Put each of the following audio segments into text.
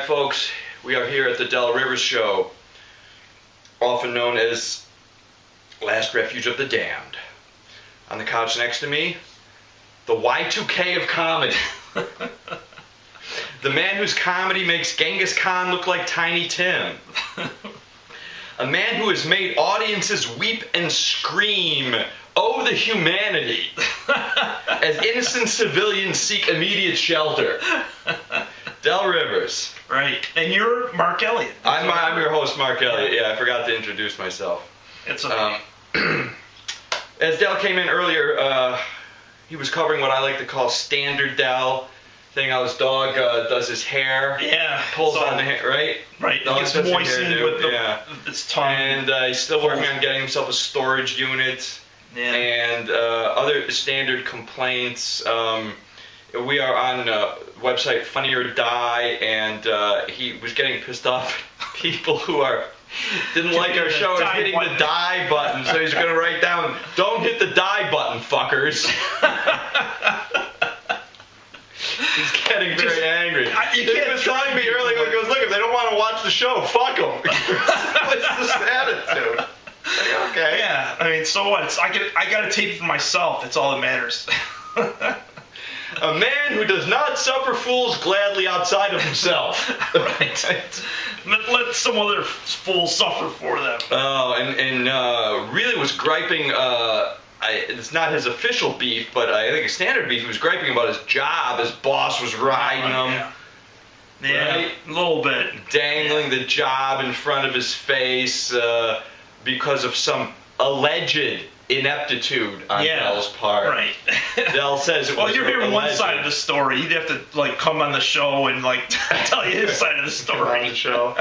folks. We are here at the Del Rivers Show, often known as Last Refuge of the Damned. On the couch next to me, the Y2K of comedy. The man whose comedy makes Genghis Khan look like Tiny Tim. A man who has made audiences weep and scream, "Oh, the humanity," as innocent civilians seek immediate shelter. Del Rivers. Right. And you're Mark Elliott. I'm your host, Mark Elliott. Yeah, I forgot to introduce myself. It's okay. As Del came in earlier, he was covering what I like to call standard Del. Thing how his dog does his hair. Yeah. Pulls on the hair, right? Right. It Dog gets does your moistened hair, with yeah. its tongue. And he's still working on getting himself a storage unit. Yeah. And other standard complaints. We are on website Funny or Die, and he was getting pissed off at people who didn't like our show and hitting the die button. So he's going to write down, "Don't hit the die button, fuckers." He's getting very angry. He was telling me earlier, he goes, "Look, if they don't want to watch the show, fuck them." What's this attitude? Like, okay. Yeah. I mean, so what? I got to tape for myself. That's all that matters. A man who does not suffer fools gladly outside of himself. Right. Let some other fool suffer for them. Oh, and really was griping. It's not his official beef, but I think it's standard beef. He was griping about his job. His boss was riding him. Yeah, right? A little bit. Dangling the job in front of his face because of some alleged ineptitude on Del's part. Right. Del says it was you're hearing one alleged. side of the story. You'd have to come on the show and tell you his side of the story. On the show.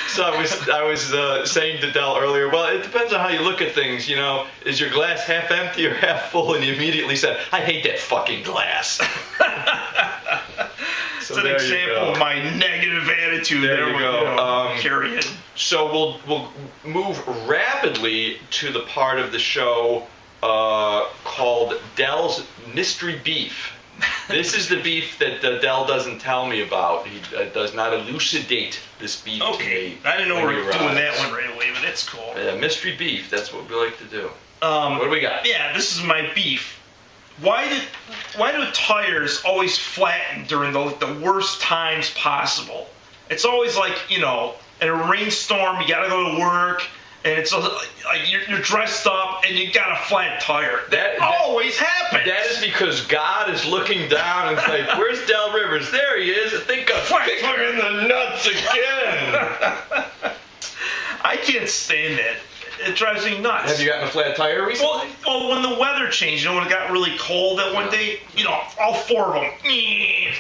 So I was saying to Del earlier, well, it depends on how you look at things. You know, is your glass half empty or half full? And he immediately said, "I hate that fucking glass." It's an example of my negative attitude. There you go. Carry it. So we'll move rapidly to the part of the show called Del's Mystery Beef. This is the beef that Del doesn't tell me about. He does not elucidate this beef to me. I didn't know we were doing that one right away, but it's cool. Mystery beef, that's what we like to do. What do we got? Yeah, this is my beef. Why do tires always flatten during the worst times possible? It's always like, in a rainstorm, you gotta go to work, and it's like you're dressed up and you got a flat tire. That always happens. That is because God is looking down and it's like, "Where's Del Rivers? There he is. I think I kicked him in the nuts again." I can't stand it. It drives me nuts. Have you gotten a flat tire recently? Well, when the weather changed, when it got really cold that one day, all four of them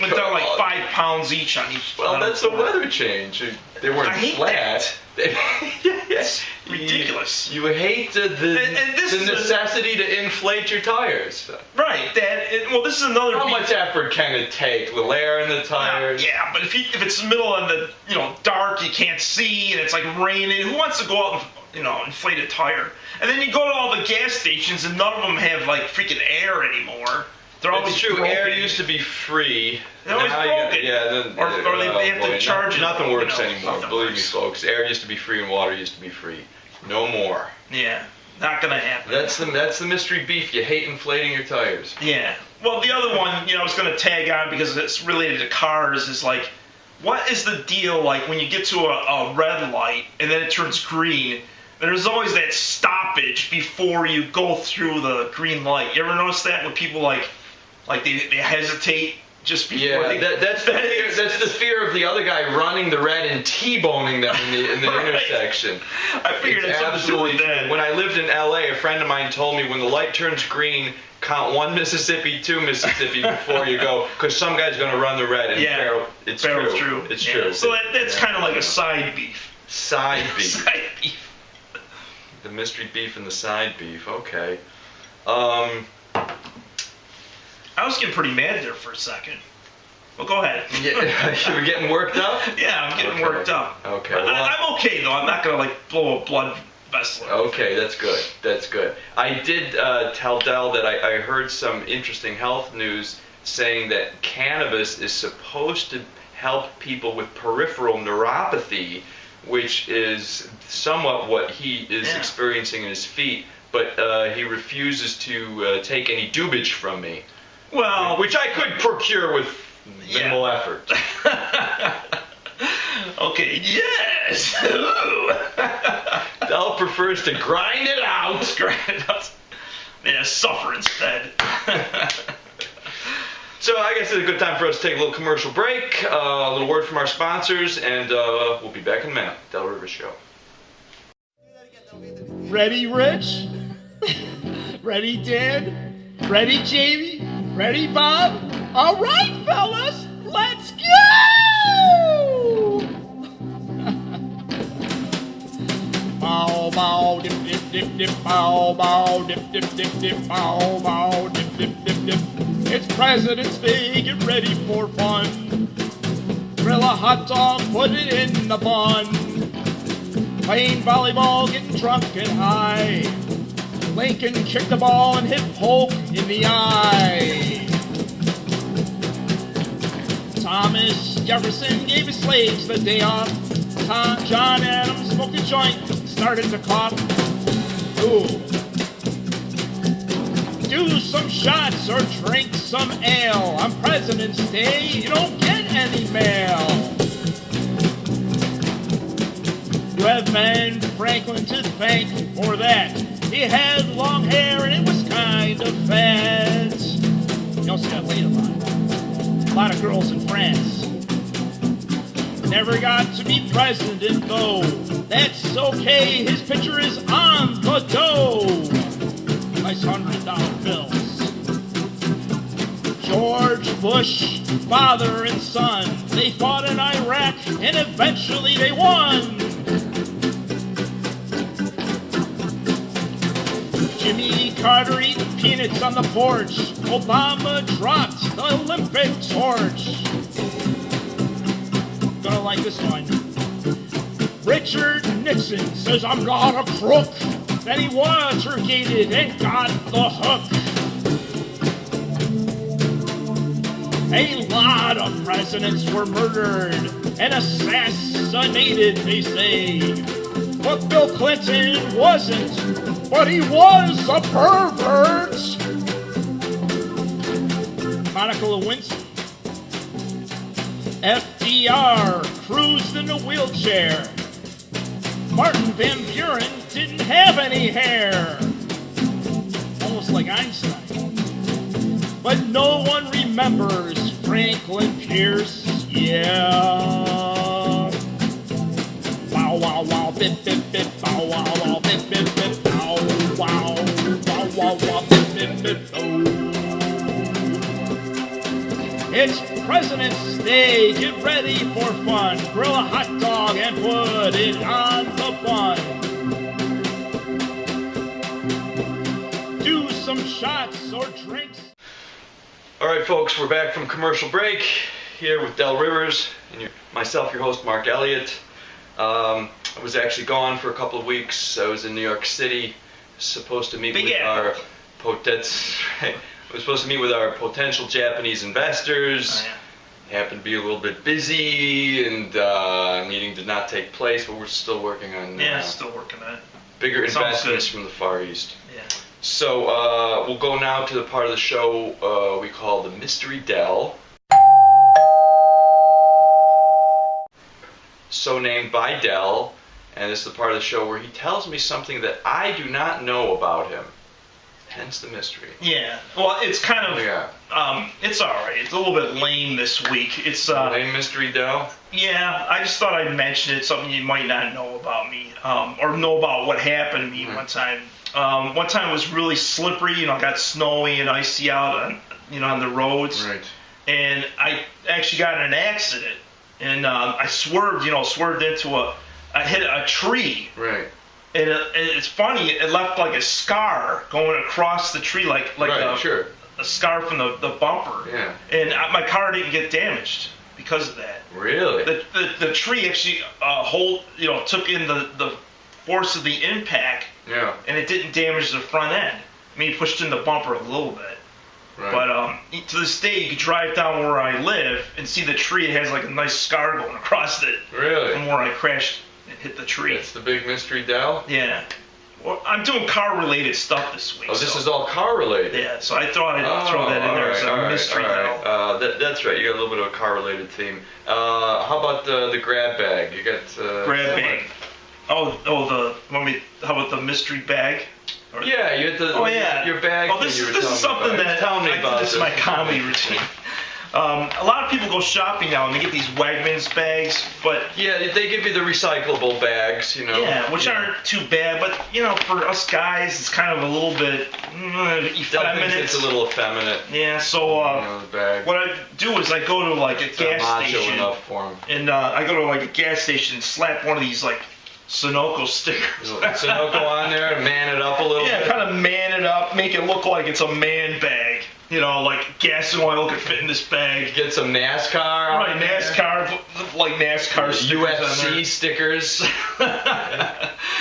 went down like 5 pounds each on each. Well, that's the weather change. They weren't flat. It's ridiculous. You hate the necessity to inflate your tires. Right. This is another. How much effort can it take? The air in the tires. Yeah, but if it's the middle of the dark, you can't see, and it's like raining. Who wants to go out and inflate a tire? And then you go to all the gas stations, and none of them have freaking air anymore. They're always true. broken. Air used to be free. They're always broken. Or they have to charge it. Nothing works anymore. Nothing Believe works. me, folks. Air used to be free and water used to be free. No more. Yeah, not gonna happen. That's the mystery beef. You hate inflating your tires. Yeah. Well, the other one, I was gonna tag on because it's related to cars. Is what is the deal when you get to a red light and then it turns green? There's always that stoppage before you go through the green light. You ever notice that when people they hesitate just before that's the fear of the other guy running the red and T-boning them in the Right. intersection. I figured it's something to do with that. When I lived in LA, a friend of mine told me when the light turns green, count 1 Mississippi, 2 Mississippi before you go, because some guy's going to run the red and barrel. It's true. It's true. So that's kind of like a side beef. Side beef. Side beef. The mystery beef and the side beef. Okay. I was getting pretty mad there for a second. Well, go ahead. You were getting worked up? Yeah, I'm getting worked up. Okay. I'm okay, though. I'm not going to, blow a blood vessel. Okay, that's good. That's good. I did tell Del that I heard some interesting health news saying that cannabis is supposed to help people with peripheral neuropathy, which is somewhat what he is experiencing in his feet, but he refuses to take any dubage from me. Well, which I could procure with minimal effort. Okay, yes. Del prefers to grind it out. Yeah, suffer instead. So I guess it's a good time for us to take a little commercial break, a little word from our sponsors, and we'll be back in a minute. Del Rivers Show. Ready, Rich? Ready, Dan? Ready, Jamie? Ready, Bob? All right, fellas, let's go! Bow, bow, dip, dip, dip, dip, bow, bow, dip, dip, dip, dip, bow, bow, dip, dip, dip, dip. It's President's Day, get ready for fun. Grill a hot dog, put it in the bun. Playing volleyball, getting drunk and high. Lincoln kicked the ball and hit Polk in the eye. Thomas Jefferson gave his slaves the day off. John Adams smoked a joint, started to cough. Ooh. Do some shots or drink some ale. On President's Day, you don't get any mail. You have Ben Franklin to thank for that. He had long hair and it was kind of fat. He also got laid a lot. A lot of girls in France. Never got to be president though. That's okay, his picture is on the dough. Nice $100 bills. George Bush, father and son, they fought in Iraq and eventually they won. Jimmy Carter eating peanuts on the porch. Obama dropped the Olympic torch. Gonna like this one. Richard Nixon says I'm not a crook. Then he watergated and got the hook. A lot of presidents were murdered and assassinated, they say. But Bill Clinton wasn't, but he was a pervert. Monica Lewinsky. FDR cruised in a wheelchair. Martin Van Buren didn't have any hair. Almost like Einstein. But no one remembers Franklin Pierce. Yeah. Bow wow wow bip bip bip bow wow wow bip bip bip bow wow wow wow wow bip bip bip oh. It's President's Day, get ready for fun. Grill a hot dog and put it on the bun. Do some shots or drinks. All right, folks, we're back from commercial break here with Del Rivers and myself, your host, Mark Elliott. I was actually gone for a couple of weeks. I was in New York City, supposed to meet with our we're supposed to meet with our potential Japanese investors. Oh, yeah. Happened to be a little bit busy, and meeting did not take place, but we're still working on still working on it. Bigger investments from the Far East. Yeah. So we'll go now to the part of the show we call the Mystery Del. So named by Del, and this is the part of the show where he tells me something that I do not know about him. Hence the mystery. Yeah. Well, it's kind of it's all right. It's a little bit lame this week. It's lame Mystery Del. Yeah, I just thought I'd mention it. Something you might not know about me, or know about what happened to me one time. One time it was really slippery. Got snowy and icy out on on the roads. Right. And I actually got in an accident, and I swerved into I hit a tree. Right. And it's funny, it left like a scar going across the tree, like a scar from the bumper. Yeah. And my car didn't get damaged because of that. Really? The tree actually took in the force of the impact. Yeah. And it didn't damage the front end. I mean, it pushed in the bumper a little bit. Right. But to this day, you could drive down where I live and see the tree. It has like a nice scar going across it Really? from where I crashed and hit the tree. It's the big mystery Dell? Yeah. Well, I'm doing car-related stuff this week. Oh, this so- is all car related. Yeah, so I thought I'd throw that in there as a mystery now. That's right. You got a little bit of a car-related theme. How about the grab bag? You got Grab bag. How about the mystery bag? Or- Yeah, you had the your bag. Oh, this thing you were is telling me something about. that Tell me about this is my comedy routine. A lot of people go shopping now and they get these Wegmans bags, but Yeah, they give you the recyclable bags, you know. yeah, which aren't too bad. But for us guys, it's kind of a little bit Dell thinks effeminate. it's a little effeminate. Yeah, so The bag. what I do is I go to like a It's not gas macho station. enough for him. And I go to like a gas station and slap one of these like Sunoco stickers. Sunoco on there and man it up a little Yeah, bit. kind of man it up, make it look like it's a man bag. Like gas and oil could fit in this bag. Get some NASCAR. on Right, there. NASCAR, like NASCAR stickers on UFC there. stickers.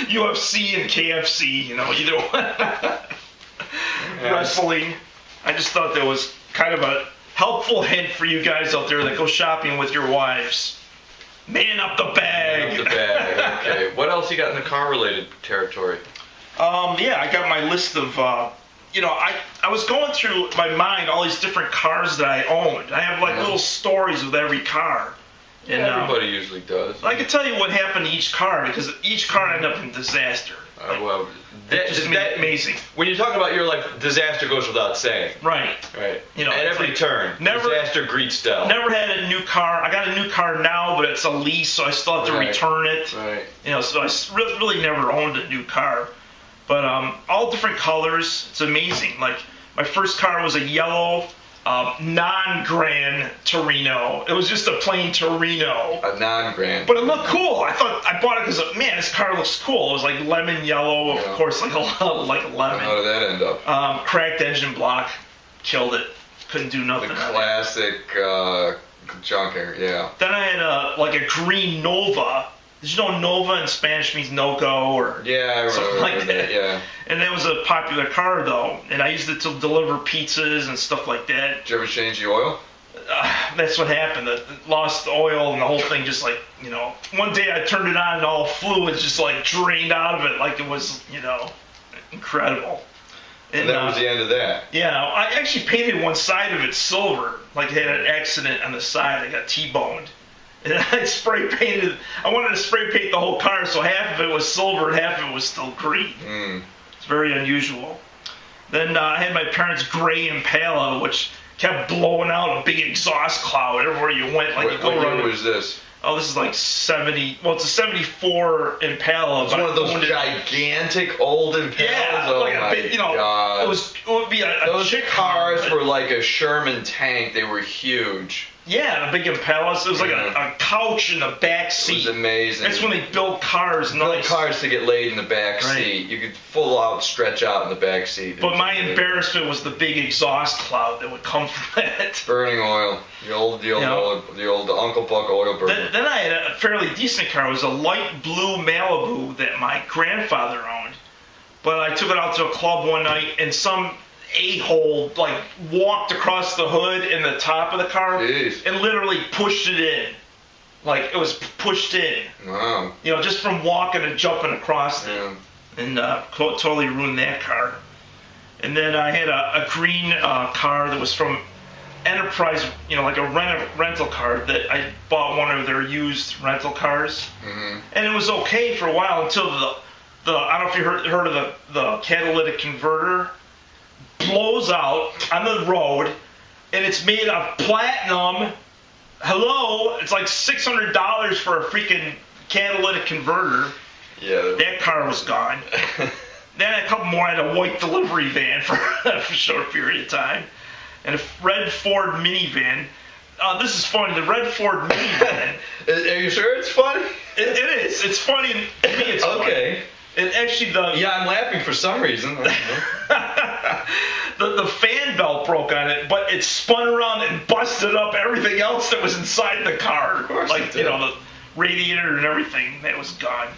UFC and KFC, either one. Wrestling. I just thought that was kind of a helpful hint for you guys out there that go shopping with your wives. Man up the bag. The bag. Okay. What else you got in the car-related territory? Yeah, I got my list of, I was going through my mind all these different cars that I owned. I have like little stories with every car. And Everybody usually does. I can tell you what happened to each car because each car ended up in disaster. Well, Just amazing. when you talk about your life, disaster goes without saying. Right. Right. At At every turn, disaster greets Dell. Never had a new car. I got a new car now, but it's a lease, so I still have to Right. return it. Right. So I really never owned a new car. But all different colors. It's amazing. Like my first car was a yellow non-Gran Torino. It was just a plain Torino. A non-grand. But it looked cool. I bought it because man, this car looks cool. It was like lemon yellow, of course, like a lemon. How did that end up? Cracked engine block, killed it. Couldn't do The nothing. on it. classic junker, yeah. Then I had a green Nova. Did you know Nova in Spanish means no go or Yeah, I something remember like that? yeah. And that was a popular car though, and I used it to deliver pizzas and stuff like that. Did you ever change the oil? That's what happened. It lost the oil and the whole thing just like, one day I turned it on and all fluids just like drained out of it like it was, incredible. And that was the end of that. Yeah, I actually painted one side of it silver, like it had an accident on the side. I got T-boned. And I spray painted. I wanted to spray paint the whole car, so half of it was silver and half of it was still green. It's very unusual. Then I had my parents' gray Impala, which kept blowing out a big exhaust cloud everywhere you went. Like you go What around. year was this? Oh, this is like 70. Well, it's a 74 Impala. It's but one of those I owned it- gigantic old Impalas. Yeah, oh like a my big, God. it would be a Those chick cars car, but- were like a Sherman tank. They were huge. Yeah, the big Impalas. It was like Yeah. a couch in the back It seat. was amazing. That's when they built cars Built nice. cars to get laid in the back Right. seat. You could full out stretch out in the back seat. But my embarrassment was the big exhaust cloud that would come from it. Burning oil. The old Uncle Buck oil burner. Then I had a fairly decent car. It was a light blue Malibu that my grandfather owned. But I took it out to a club one night and some a-hole like walked across the hood and the top of the car Jeez. and literally pushed it in. Like it was pushed in. Wow. Just from walking and jumping across it. Yeah. And totally ruined that car. And then I had a green car that was from Enterprise, like a rental car that I bought one of their used rental cars. Mm-hmm. And it was okay for a while until the I don't know if you heard of the catalytic converter blows out on the road, and it's made of platinum. Hello, it's like $600 for a freaking catalytic converter. Yeah. That car was gone. Then a couple more. I had a white delivery van for a short period of time, and a red Ford minivan. This is funny. The red Ford minivan. Are you sure it's funny? It is. It's funny. To me, it's funny. Okay. It actually Yeah, I'm laughing for some reason. the fan belt broke on it, but it spun around and busted up everything else that was inside the car. Of course Like it did. the radiator and everything that was gone.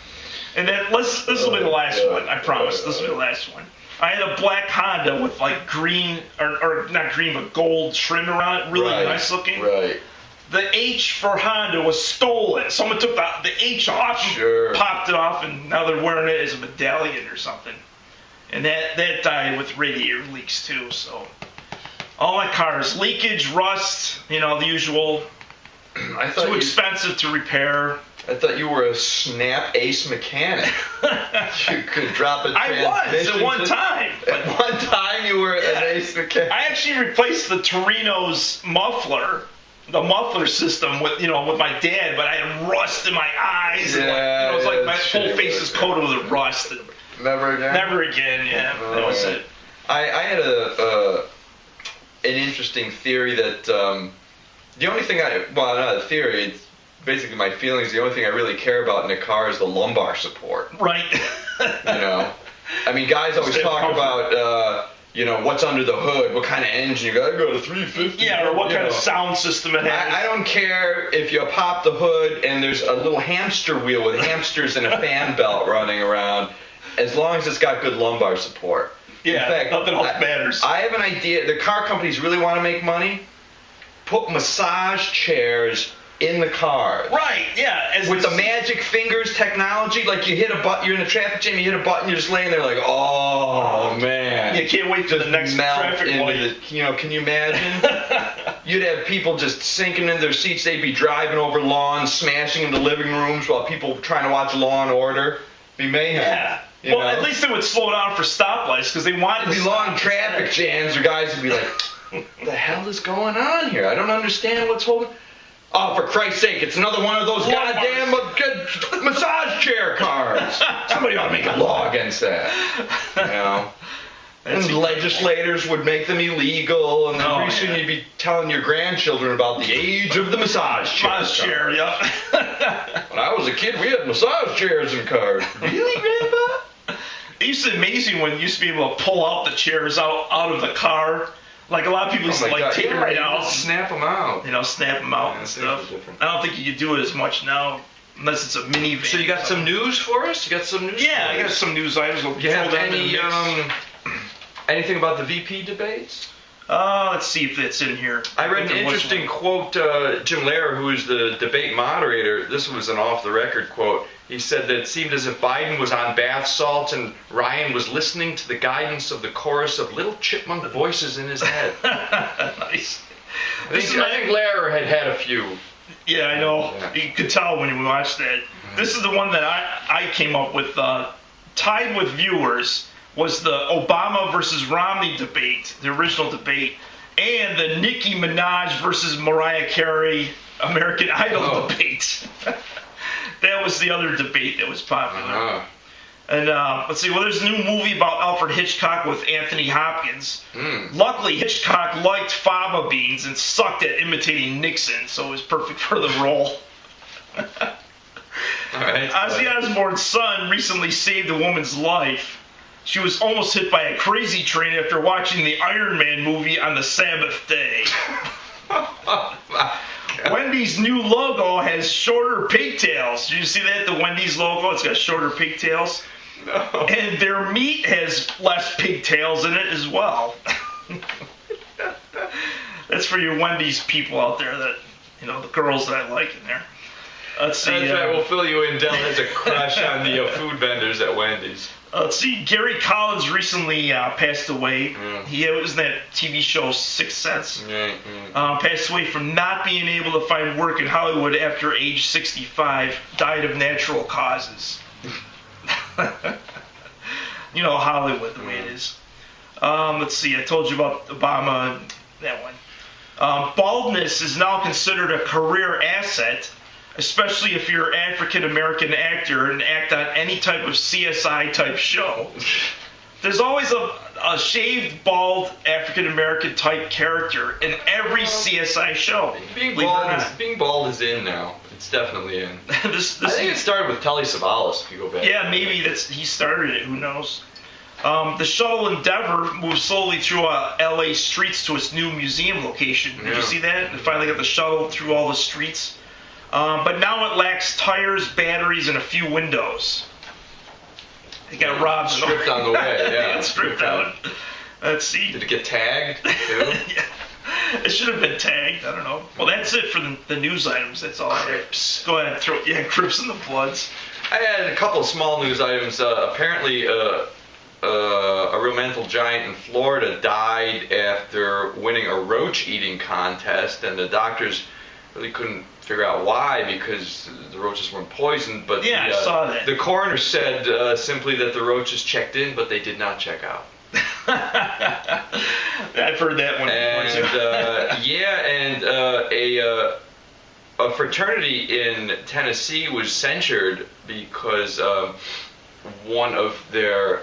And then this will be the last one. I promise. This will be the last one. I had a black Honda with like green or not green but gold trim around it, really nice looking. Right. The H for Honda was stolen. Someone took the H off, popped it off, and now they're wearing it as a medallion or something. And that died with radiator leaks too. So all my cars, leakage, rust, the usual. Too expensive to repair. I thought you were a snap ace mechanic. You could drop a transmission. I was at one time. At one time you were an ace mechanic. I actually replaced the Torino's muffler, the muffler system with my dad, but I had rust in my eyes. Yeah, and it was like my whole face is coated with rust. Never again? Never again, yeah. That was it. I had an interesting theory that the only thing not a theory, it's basically my feelings, the only thing I really care about in a car is the lumbar support. Right. I mean, guys always talk about, what's under the hood, what kind of engine you got. I go to 350. Yeah, or what kind of sound system it has. I don't care if you pop the hood and there's a little hamster wheel with hamsters and a fan belt running around, as long as it's got good lumbar support. Yeah, in fact, nothing else matters. I have an idea. The car companies really want to make money. Put massage chairs in the car. Right, yeah. With the magic fingers technology, like you hit a button, you're in a traffic jam, you hit a button, you're just laying there like, oh man. You can't wait for the next traffic light. Can you imagine? You'd have people just sinking in their seats. They'd be driving over lawns, smashing into living rooms while people trying to watch Law and Order. Be mayhem. Yeah. At least they would slow down for stoplights because they wanted to be long traffic jams, or guys would be like, what the hell is going on here? I don't understand what's holding. Oh, for Christ's sake, it's another one of those goddamn massage chair cars. Somebody ought to make a law against that. And legislators would make them illegal, and then pretty soon you'd be telling your grandchildren about the age of the massage chair. Massage chair, yep. When I was a kid, we had massage chairs in cars. Really, Grandpa? It used to amaze me when you used to be able to pull out the chairs out of the car. Like a lot of people used to take them right out. Snap them out. Snap them out and stuff. I don't think you could do it as much now, unless it's a minivan. So you got some news for us? You got some news? Yeah, I got some news items. You have anything about the VP debates? Let's see if it's in here. I read an interesting quote. Jim Lehrer, who is the debate moderator, this was an off-the-record quote. He said that it seemed as if Biden was on bath salts and Ryan was listening to the guidance of the chorus of little chipmunk voices in his head. Nice. I think Lehrer had a few. Yeah, I know. Yeah. You could tell when you watched that. This is the one that I came up with. Tied with viewers was the Obama versus Romney debate, the original debate, and the Nicki Minaj versus Mariah Carey American Idol debate. That was the other debate that was popular. And let's see, there's a new movie about Alfred Hitchcock with Anthony Hopkins. Luckily, Hitchcock liked fava beans and sucked at imitating Nixon, so it was perfect for the role. Ozzy Osbourne's son recently saved a woman's life. She was almost hit by a crazy train after watching the Iron Man movie on the Sabbath day. Wendy's new logo has shorter pigtails. Did you see that? The Wendy's logo, it's got shorter pigtails. No. And their meat has less pigtails in it as well. That's for your Wendy's people out there that, the girls that I like in there. Let's see. That's right, we'll fill you in. Del has a crush on the food vendors at Wendy's. Let's see. Gary Collins recently passed away. He was in that TV show Sixth Sense. Passed away from not being able to find work in Hollywood after age 65. Died of natural causes. Hollywood, the way it is. Let's see. I told you about Obama and that one. Baldness is now considered a career asset, especially if you're an African-American actor and act on any type of CSI-type show. There's always a shaved, bald, African-American type character in every CSI show. Being bald is in now. It's definitely in. I think it started with Telly Savalas, if you go back. Yeah, maybe he started it. Who knows? The shuttle Endeavour moved slowly through LA streets to its new museum location. Did you see that? They finally got the shuttle through all the streets. But now it lacks tires, batteries, and a few windows. He got robbed. Stripped on the way, yeah. Got stripped out. Let's see. Did it get tagged too? Yeah. It should have been tagged. I don't know. Well, that's it for the news items. That's all. Crips. Go ahead. Crips and the Bloods. I had a couple of small news items. Apparently, a real mental giant in Florida died after winning a roach eating contest, and the doctors really couldn't figure out why because the roaches weren't poisoned. But yeah, I saw that. The coroner said simply that the roaches checked in, but they did not check out. I've heard that one. And a fraternity in Tennessee was censured because one of their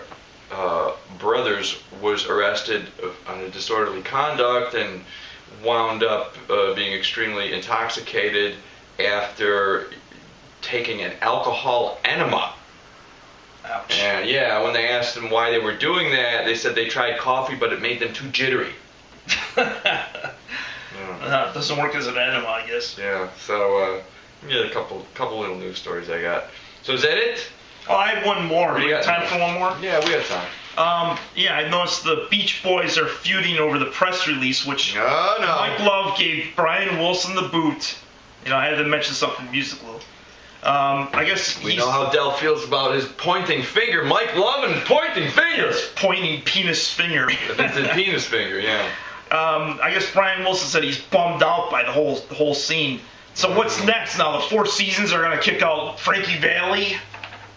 brothers was arrested on a disorderly conduct and wound up being extremely intoxicated after taking an alcohol enema. Ouch. And yeah, when they asked them why they were doing that, they said they tried coffee, but it made them too jittery. It doesn't work as an enema, I guess. Yeah, so a couple little news stories I got. So is that it? Oh, I have one more. Do we have time for one more? Yeah, we have time. I noticed the Beach Boys are feuding over the press release, which Oh, no. Mike Love gave Brian Wilson the boot. I had to mention something musical. I guess We know how Del feels about his pointing finger. Mike Love and pointing finger. his pointing penis finger. It's a penis finger, yeah. I guess Brian Wilson said he's bummed out by the whole scene. So what's next now? The Four Seasons are gonna kick out Frankie Valli.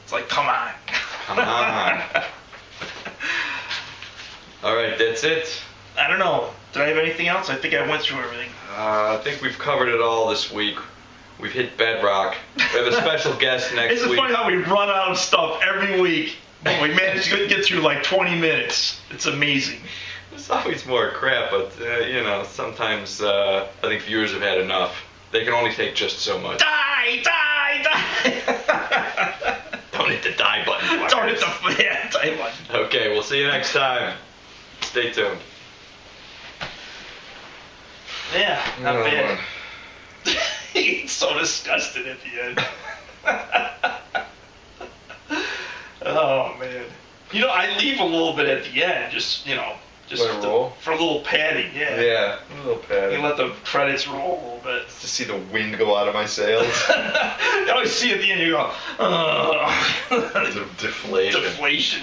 It's like, come on. Come on. All right, that's it. I don't know. Did I have anything else? I think I went through everything. I think we've covered it all this week. We've hit bedrock. We have a special guest next Isn't it week. funny how we run out of stuff every week, but we manage to get through like 20 minutes. It's amazing. There's always more crap, but sometimes I think viewers have had enough. They can only take just so much. Die! Don't hit the die button. Don't hit the die button. Okay, we'll see you next time. Stay tuned. Yeah, not Oh, bad. He's so disgusted at the end. Oh man. I leave a little bit at the end, just Let it roll? for a little padding. Yeah. Yeah, a little pad. You let the credits roll a little bit. To see the wind go out of my sails. You always see at the end, you go, Deflation. deflation.